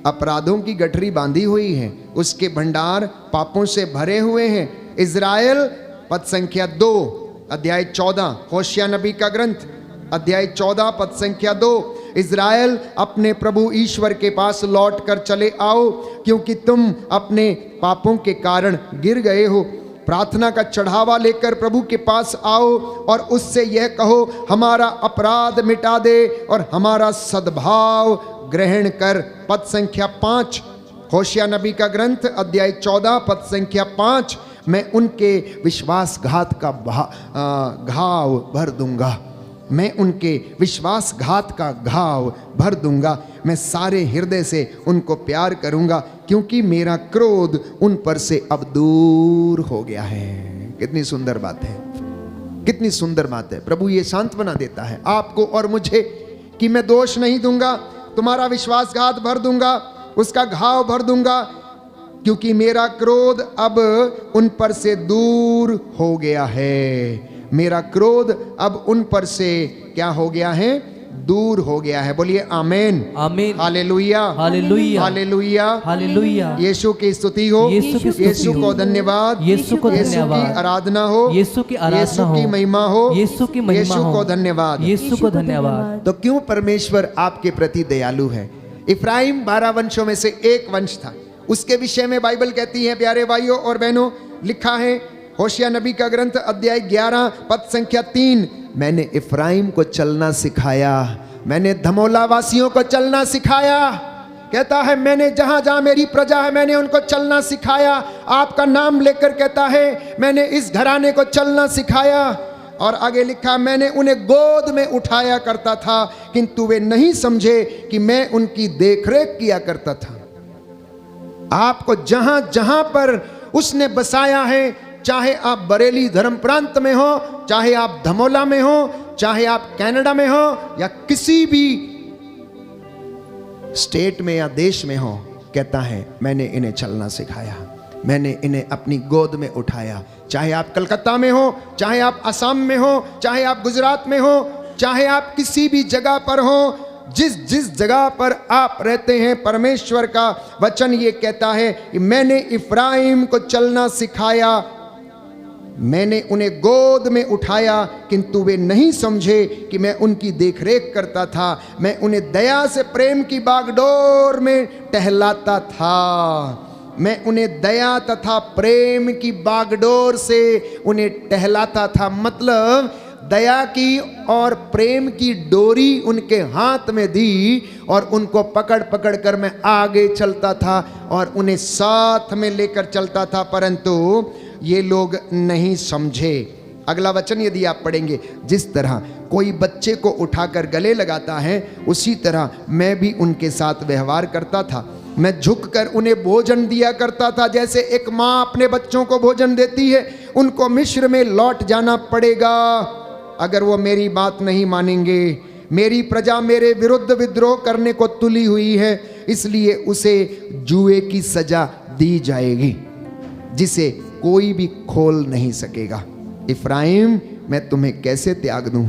अपराधों की गठरी बांधी हुई है, उसके भंडार पापों से भरे हुए हैं। इज़राइल पद संख्या 2 अध्याय 14, होशिया नबी का ग्रंथ अध्याय 14 पद संख्या 2, इज़राइल अपने प्रभु ईश्वर के पास लौट कर चले आओ, क्योंकि तुम अपने पापों के कारण गिर गए हो। प्रार्थना का चढ़ावा लेकर प्रभु के पास आओ और उससे यह कहो, हमारा अपराध मिटा दे और हमारा सद्भाव ग्रहण कर। पद संख्या 5, होशिया नबी का ग्रंथ अध्याय 14 पद संख्या 5, मैं उनके विश्वासघात का घाव भर दूंगा, मैं उनके विश्वासघात का घाव भर दूंगा, मैं सारे हृदय से उनको प्यार करूंगा, क्योंकि मेरा क्रोध उन पर से अब दूर हो गया है। कितनी सुंदर बात है, कितनी सुंदर बात है। प्रभु ये सांत्वना देता है आपको और मुझे कि मैं दोष नहीं दूंगा, तुम्हारा विश्वासघात भर दूंगा, उसका घाव भर दूंगा, क्योंकि मेरा क्रोध अब उन पर से दूर हो गया है। मेरा क्रोध अब उन पर से क्या हो गया है? दूर हो गया है। बोलिए आमीन, आमीन, हालेलुया, हालेलुया, हालेलुया, हालेलुया। यीशु की स्तुति हो, यीशु को धन्यवाद, यीशु को धन्यवाद, की आराधना हो, यीशु की आराधना हो, की महिमा हो, यीशु की महिमा हो, यीशु को धन्यवाद, यीशु को धन्यवाद। तो क्यों परमेश्वर आपके प्रति दयालु है? इफ्राइम 12 वंशों में से एक वंश था, उसके विषय में बाइबल कहती है, प्यारे भाइयों और बहनों, लिखा है होशिया नबी का ग्रंथ अध्याय 11 पद संख्या 3, मैंने इफ्राइम को चलना सिखाया, मैंने धमोला वासियों को चलना सिखाया। कहता है मैंने जहां जहां मेरी प्रजा है मैंने उनको चलना सिखाया। आपका नाम लेकर कहता है मैंने इस घराने को चलना सिखाया। और आगे लिखा, मैंने उन्हें गोद में उठाया करता था, किंतु वे नहीं समझे कि मैं उनकी देखरेख किया करता था। आपको जहां जहां पर उसने बसाया है, चाहे आप बरेली धर्म प्रांत में हो, चाहे आप धमोला में हो, चाहे आप कनाडा में हो, या किसी भी स्टेट में या देश में हो, कहता है मैंने इन्हें चलना सिखाया, मैंने इन्हें अपनी गोद में उठाया। चाहे आप कलकत्ता में हो, चाहे आप असम में हो, चाहे आप गुजरात में हो, चाहे आप किसी भी जगह पर हो, जिस जिस जगह पर आप रहते हैं, परमेश्वर का वचन ये कहता है कि मैंने इफ्राइम को चलना सिखाया, मैंने उन्हें गोद में उठाया, किंतु वे नहीं समझे कि मैं उनकी देखरेख करता था, मैं उन्हें दया से प्रेम की बागडोर में टहलाता था, मैं उन्हें दया तथा प्रेम की बागडोर से उन्हें टहलाता था। मतलब दया की और प्रेम की डोरी उनके हाथ में दी और उनको पकड़ पकड़ कर मैं आगे चलता था और उन्हें साथ में लेकर चलता था, परंतु ये लोग नहीं समझे। अगला वचन यदि आप पढ़ेंगे, जिस तरह कोई बच्चे को उठाकर गले लगाता है, उसी तरह मैं भी उनके साथ व्यवहार करता था। मैं झुककर उन्हें भोजन दिया करता था, जैसे एक माँ अपने बच्चों को भोजन देती है। उनको मिस्र में लौट जाना पड़ेगा अगर वो मेरी बात नहीं मानेंगे। मेरी प्रजा मेरे विरुद्ध विद्रोह करने को तुली हुई है, इसलिए उसे जुए की सजा दी जाएगी, जिसे कोई भी खोल नहीं सकेगा। इफ्राइम, मैं तुम्हें कैसे त्याग दूं?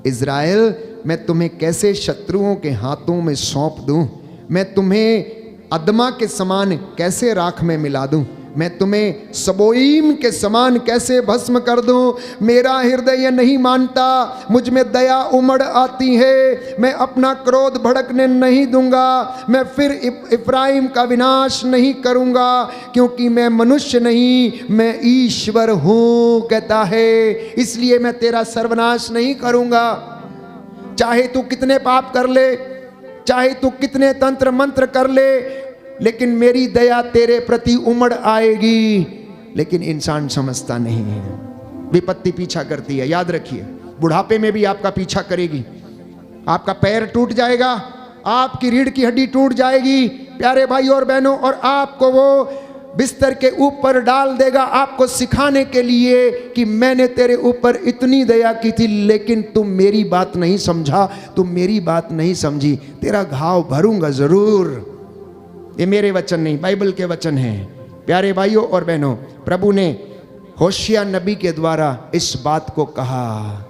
इज़राइल, मैं तुम्हें कैसे शत्रुओं के हाथों में सौंप दूं? मैं तुम्हें अदमा के समान कैसे राख में मिला दूं? मैं तुम्हें सबोईम के समान कैसे भस्म कर दूं? मेरा हृदय नहीं मानता, मुझ में दया उमड़ आती है, मैं अपना क्रोध भड़कने नहीं दूंगा, मैं फिर इफ्राइम का विनाश नहीं करूंगा, क्योंकि मैं मनुष्य नहीं, मैं ईश्वर हूं, कहता है, इसलिए मैं तेरा सर्वनाश नहीं करूंगा। चाहे तू कितने पाप कर ले, चाहे तू कितने तंत्र मंत्र कर ले, लेकिन मेरी दया तेरे प्रति उमड़ आएगी। लेकिन इंसान समझता नहीं है, विपत्ति पीछा करती है। याद रखिए, बुढ़ापे में भी आपका पीछा करेगी। आपका पैर टूट जाएगा, आपकी रीढ़ की हड्डी टूट जाएगी प्यारे भाइयों और बहनों, और आपको वो बिस्तर के ऊपर डाल देगा आपको सिखाने के लिए कि मैंने तेरे ऊपर इतनी दया की थी, लेकिन तुम मेरी बात नहीं समझा, तुम मेरी बात नहीं समझी, तेरा घाव भरूंगा जरूर। ये मेरे वचन नहीं, बाइबल के वचन हैं प्यारे भाइयों और बहनों। प्रभु ने होशिया नबी के द्वारा इस बात को कहा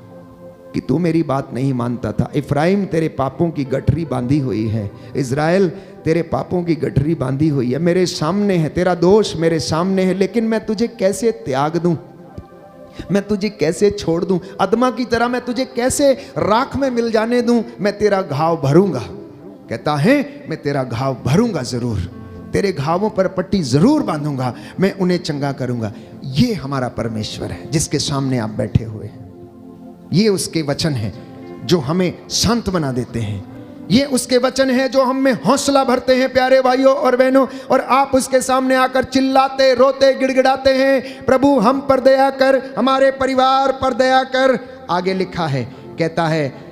कि तू मेरी बात नहीं मानता था। इफ्राइम तेरे पापों की गठरी बांधी हुई है, इज़राइल तेरे पापों की गठरी बांधी हुई है, मेरे सामने है, तेरा दोष मेरे सामने है, लेकिन मैं तुझे कैसे त्याग दूं, मैं तुझे कैसे छोड़ दूं, अदमा की तरह मैं तुझे कैसे राख में मिल जाने दूं, मैं तेरा घाव भरूंगा। कहता है मैं तेरा घाव भरूंगा जरूर, तेरे घावों पर पट्टी जरूर बांधूंगा, मैं उन्हें चंगा करूंगा। ये हमारा परमेश्वर है जिसके सामने आप बैठे हुए हैं। ये उसके वचन हैं जो हमें शांत बना देते हैं, ये उसके वचन हैं जो हम में हौसला भरते हैं प्यारे भाइयों और बहनों। और आप उसके सामने आकर चिल्लाते रोते गिड़गिड़ाते हैं, प्रभु हम पर दया कर, हमारे परिवार पर दया कर। आगे लिखा है, कहता है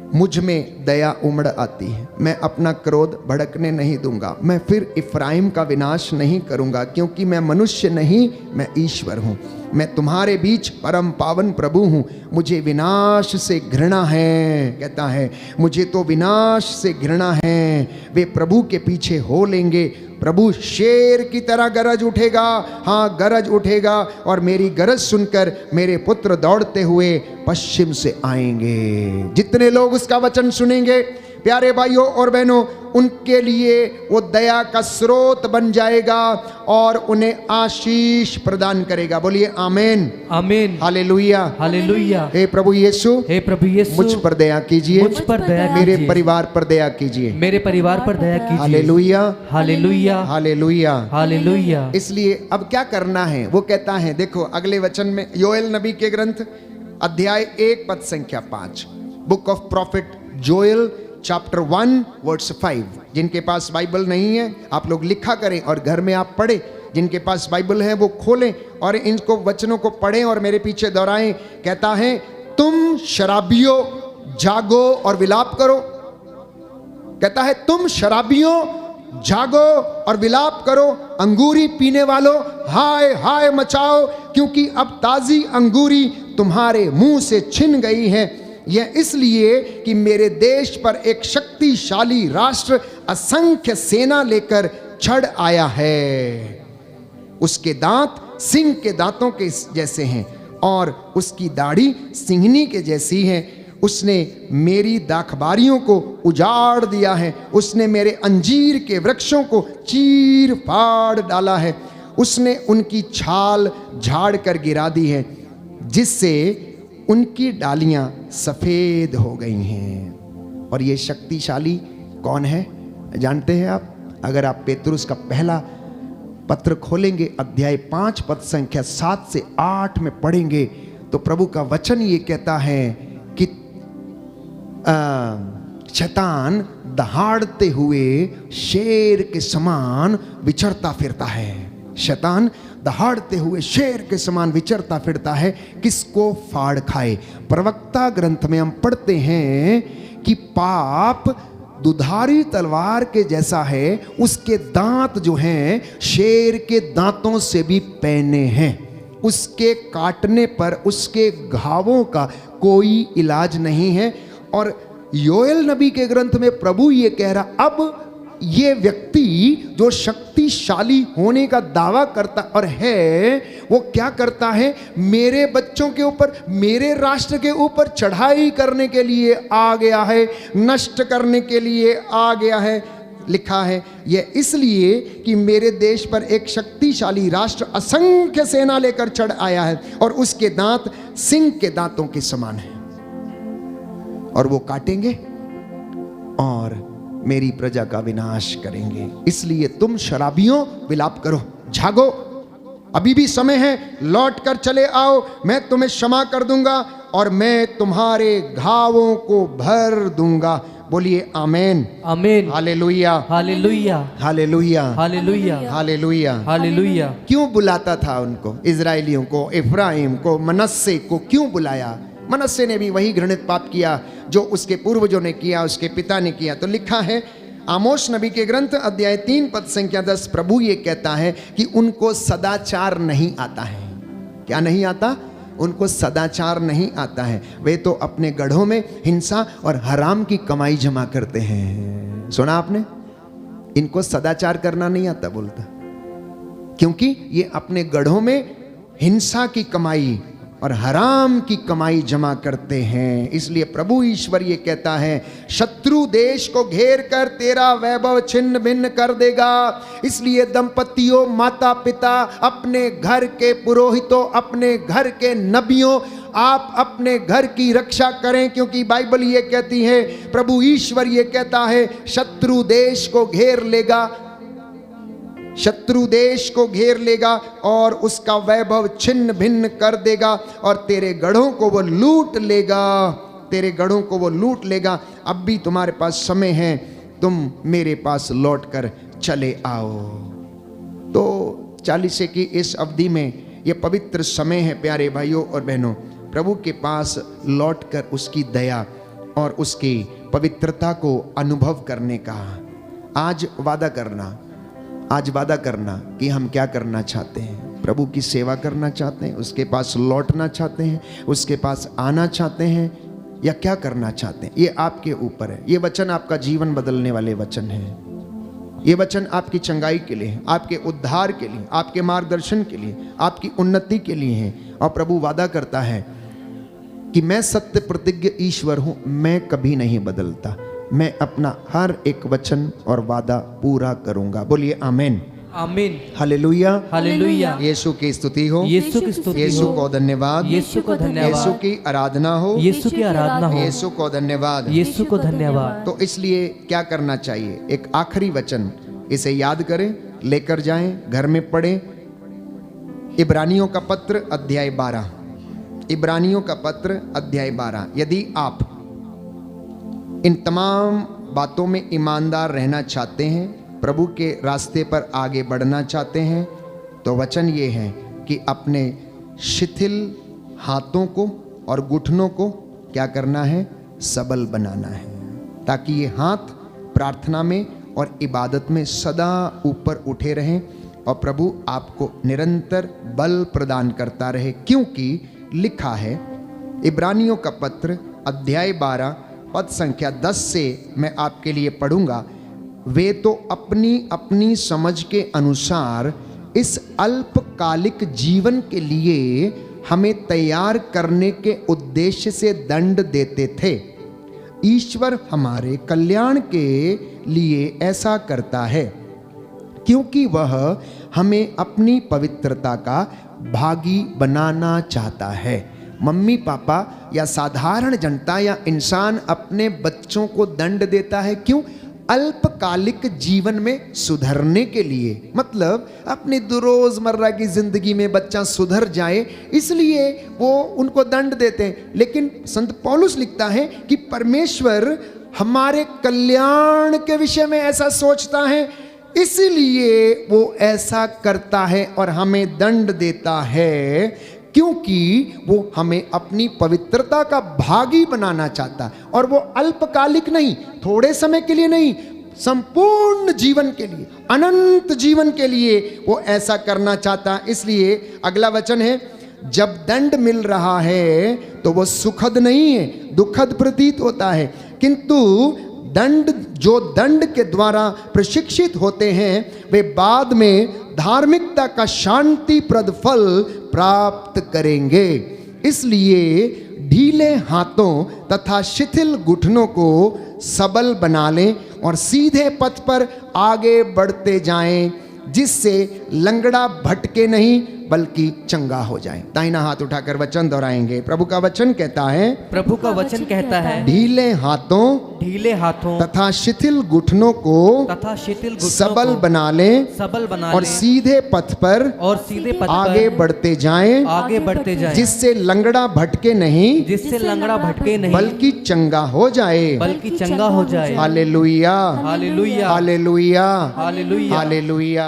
मुझ में दया उमड़ आती है, मैं अपना क्रोध भड़कने नहीं दूंगा, मैं फिर इफ्राइम का विनाश नहीं करूंगा, क्योंकि मैं मनुष्य नहीं मैं ईश्वर हूं, मैं तुम्हारे बीच परम पावन प्रभु हूं, मुझे विनाश से घृणा है। कहता है मुझे तो विनाश से घृणा है। वे प्रभु के पीछे हो लेंगे, प्रभु शेर की तरह गरज उठेगा, हाँ गरज उठेगा, और मेरी गरज सुनकर मेरे पुत्र दौड़ते हुए पश्चिम से आएंगे। जितने लोग उसका वचन सुनेंगे प्यारे भाइयों और बहनों, उनके लिए वो दया का स्रोत बन जाएगा और उन्हें आशीष प्रदान करेगा। बोलिए आमीन आमीन, हालेलुया हालेलुया। हे प्रभु यीशु, हे प्रभु यीशु, मुझ पर दया कीजिए, मुझ पर दया मेरे कीजिए, परिवार पर दया कीजिए, मेरे परिवार पर दया कीजिए। Hallelujah hallelujah, hallelujah hallelujah. इसलिए अब क्या करना है वो कहता है, देखो अगले वचन में, योएल नबी के ग्रंथ अध्याय 1 पद संख्या 5, book of prophet Joel chapter 1 verse 5। जिनके पास बाइबल नहीं है आप लोग लिखा करें और घर में आप पढ़ें, जिनके पास बाइबल है वो खोलें और इनको वचनों को पढ़ें और मेरे पीछे दोहराएं। कहता है तुम शराबियों जागो और विलाप करो। कहता है तुम शराबियों जागो और विलाप करो, अंगूरी पीने वालों हाय हाय मचाओ, क्योंकि अब ताजी अंगूरी तुम्हारे मुंह से छिन गई है। यह इसलिए कि मेरे देश पर एक शक्तिशाली राष्ट्र असंख्य सेना लेकर चढ़ आया है। उसके दांत सिंह के दांतों के जैसे हैं और उसकी दाढ़ी सिंहनी के जैसी है। उसने मेरी दाखबारियों को उजाड़ दिया है, उसने मेरे अंजीर के वृक्षों को चीर फाड़ डाला है, उसने उनकी छाल झाड़ कर गिरा दी है, जिससे उनकी डालियां सफेद हो गई हैं। और ये शक्तिशाली कौन है जानते हैं आप? अगर आप पेतरुस का पहला पत्र खोलेंगे, अध्याय 5 पद संख्या 7 से 8 में पढ़ेंगे तो प्रभु का वचन ये कहता है कि शैतान दहाड़ते हुए शेर के समान विचरता फिरता है। शैतान दहाड़ते हुए शेर के समान विचरता फिरता है, किसको फाड़ खाए। प्रवक्ता ग्रंथ में हम पढ़ते हैं कि पाप दुधारी तलवार के जैसा है, उसके दांत जो हैं शेर के दांतों से भी पैने हैं, उसके काटने पर उसके घावों का कोई इलाज नहीं है। और योएल नबी के ग्रंथ में प्रभु ये कह रहा, अब ये व्यक्ति जो शक्तिशाली होने का दावा करता और है, वो क्या करता है? मेरे बच्चों के ऊपर, मेरे राष्ट्र के ऊपर चढ़ाई करने के लिए आ गया है, नष्ट करने के लिए आ गया है। लिखा है यह इसलिए कि मेरे देश पर एक शक्तिशाली राष्ट्र असंख्य सेना लेकर चढ़ आया है और उसके दांत सिंह के दांतों के समान हैं, और वो काटेंगे और मेरी प्रजा का विनाश करेंगे। इसलिए तुम शराबियों विलाप करो, जागो, अभी भी समय है, लौट कर चले आओ, मैं तुम्हें क्षमा कर दूंगा और मैं तुम्हारे घावों को भर दूंगा। बोलिए आमीन आमीन, hallelujah hallelujah, hallelujah hallelujah, hallelujah. Hallelujah. क्यों बुलाता था उनको, इजराइलियों को, इफ्राइम को, मनस्से को क्यों बुलाया? मनश्शे ने भी वही घृणित पाप किया जो उसके पूर्वजों ने किया, उसके पिता ने किया। तो लिखा है आमोस नबी के ग्रंथ अध्याय 3 पद संख्या 10, प्रभु ये कहता है कि उनको सदाचार नहीं आता है। क्या नहीं आता? उनको सदाचार नहीं आता है। वे तो अपने गढ़ों में हिंसा और हराम की कमाई जमा करते हैं। सुना आपने? इनको सदाचार करना नहीं आता बोलता, क्योंकि ये अपने गढ़ों में हिंसा की कमाई और हराम की कमाई जमा करते हैं। इसलिए प्रभु ईश्वर ये कहता है, शत्रु देश को घेर कर तेरा वैभव छिन्न भिन्न कर देगा। इसलिए दंपतियों, माता पिता, अपने घर के पुरोहितों, अपने घर के नबियों, आप अपने घर की रक्षा करें, क्योंकि बाइबल ये कहती है, प्रभु ईश्वर ये कहता है, शत्रु देश को घेर लेगा, शत्रु देश को घेर लेगा और उसका वैभव छिन्न भिन्न कर देगा और तेरे गढ़ों को वो लूट लेगा, तेरे गढ़ों को वो लूट लेगा। अब भी तुम्हारे पास समय है, तुम मेरे पास लौट कर चले आओ। तो 40 की इस अवधि में ये पवित्र समय है प्यारे भाइयों और बहनों, प्रभु के पास लौटकर उसकी दया और उसकी पवित्रता को अनुभव करने का। आज वादा करना, आज वादा करना कि हम क्या करना चाहते हैं। प्रभु की सेवा करना चाहते हैं, उसके पास लौटना चाहते हैं, उसके पास आना चाहते हैं, या क्या करना चाहते हैं, ये आपके ऊपर है। ये वचन आपका जीवन बदलने वाले वचन हैं। ये वचन आपकी चंगाई के लिए, आपके उद्धार के लिए, आपके मार्गदर्शन के लिए, आपकी उन्नति के लिए है। और प्रभु वादा करता है कि मैं सत्य प्रतिज्ञ ईश्वर हूं, मैं कभी नहीं बदलता, मैं अपना हर एक वचन और वादा पूरा करूंगा। बोलिए आमीन, आमीन, हालेलुया, हालेलुया। यीशु की स्तुति हो, यीशु की स्तुति यीशु हो, को धन्यवाद, यीशु को धन्यवाद, यीशु की आराधना हो, यीशु की आराधना हो, यीशु को धन्यवाद, यीशु को धन्यवाद। तो इसलिए क्या करना चाहिए? एक आखिरी वचन, इसे याद करें, लेकर जाएं, घर में पढ़ें। इब्रानियों का पत्र अध्याय 12, इब्रानियों का पत्र अध्याय 12। यदि आप इन तमाम बातों में ईमानदार रहना चाहते हैं, प्रभु के रास्ते पर आगे बढ़ना चाहते हैं, तो वचन ये है कि अपने शिथिल हाथों को और घुटनों को क्या करना है? सबल बनाना है, ताकि ये हाथ प्रार्थना में और इबादत में सदा ऊपर उठे रहें और प्रभु आपको निरंतर बल प्रदान करता रहे। क्योंकि लिखा है, इब्रानियों का पत्र अध्याय 12 पद संख्या 10 से मैं आपके लिए पढ़ूंगा। वे तो अपनी अपनी समझ के अनुसार इस अल्पकालिक जीवन के लिए हमें तैयार करने के उद्देश्य से दंड देते थे। ईश्वर हमारे कल्याण के लिए ऐसा करता है, क्योंकि वह हमें अपनी पवित्रता का भागी बनाना चाहता है। मम्मी पापा या साधारण जनता या इंसान अपने बच्चों को दंड देता है, क्यों? अल्पकालिक जीवन में सुधरने के लिए, मतलब अपनी रोजमर्रा की जिंदगी में बच्चा सुधर जाए, इसलिए वो उनको दंड देते हैं। लेकिन संत पौलुस लिखता है कि परमेश्वर हमारे कल्याण के विषय में ऐसा सोचता है, इसलिए वो ऐसा करता है और हमें दंड देता है, क्योंकि वो हमें अपनी पवित्रता का भागी बनाना चाहता है। और वो अल्पकालिक नहीं, थोड़े समय के लिए नहीं, संपूर्ण जीवन के लिए, अनंत जीवन के लिए वो ऐसा करना चाहता है। इसलिए अगला वचन है, जब दंड मिल रहा है तो वो सुखद नहीं है, दुखद प्रतीत होता है, किंतु दंड के द्वारा प्रशिक्षित होते हैं, वे बाद में धार्मिकता का शांतिप्रद फल प्राप्त करेंगे। इसलिए ढीले हाथों तथा शिथिल घुटनों को सबल बना लें और सीधे पथ पर आगे बढ़ते जाएं, जिससे लंगड़ा भटके नहीं बल्कि चंगा हो जाए। दाहिना हाथ उठाकर वचन दोहराएंगे। प्रभु का वचन कहता है, प्रभु का वचन कहता है, ढीले हाथों तथा शिथिल घुटनों को सबल बना लें और सीधे पथ पर आगे बढ़ते जाएं, जिससे लंगड़ा भटके नहीं बल्कि चंगा हो जाए। Hallelujah, hallelujah, hallelujah, hallelujah.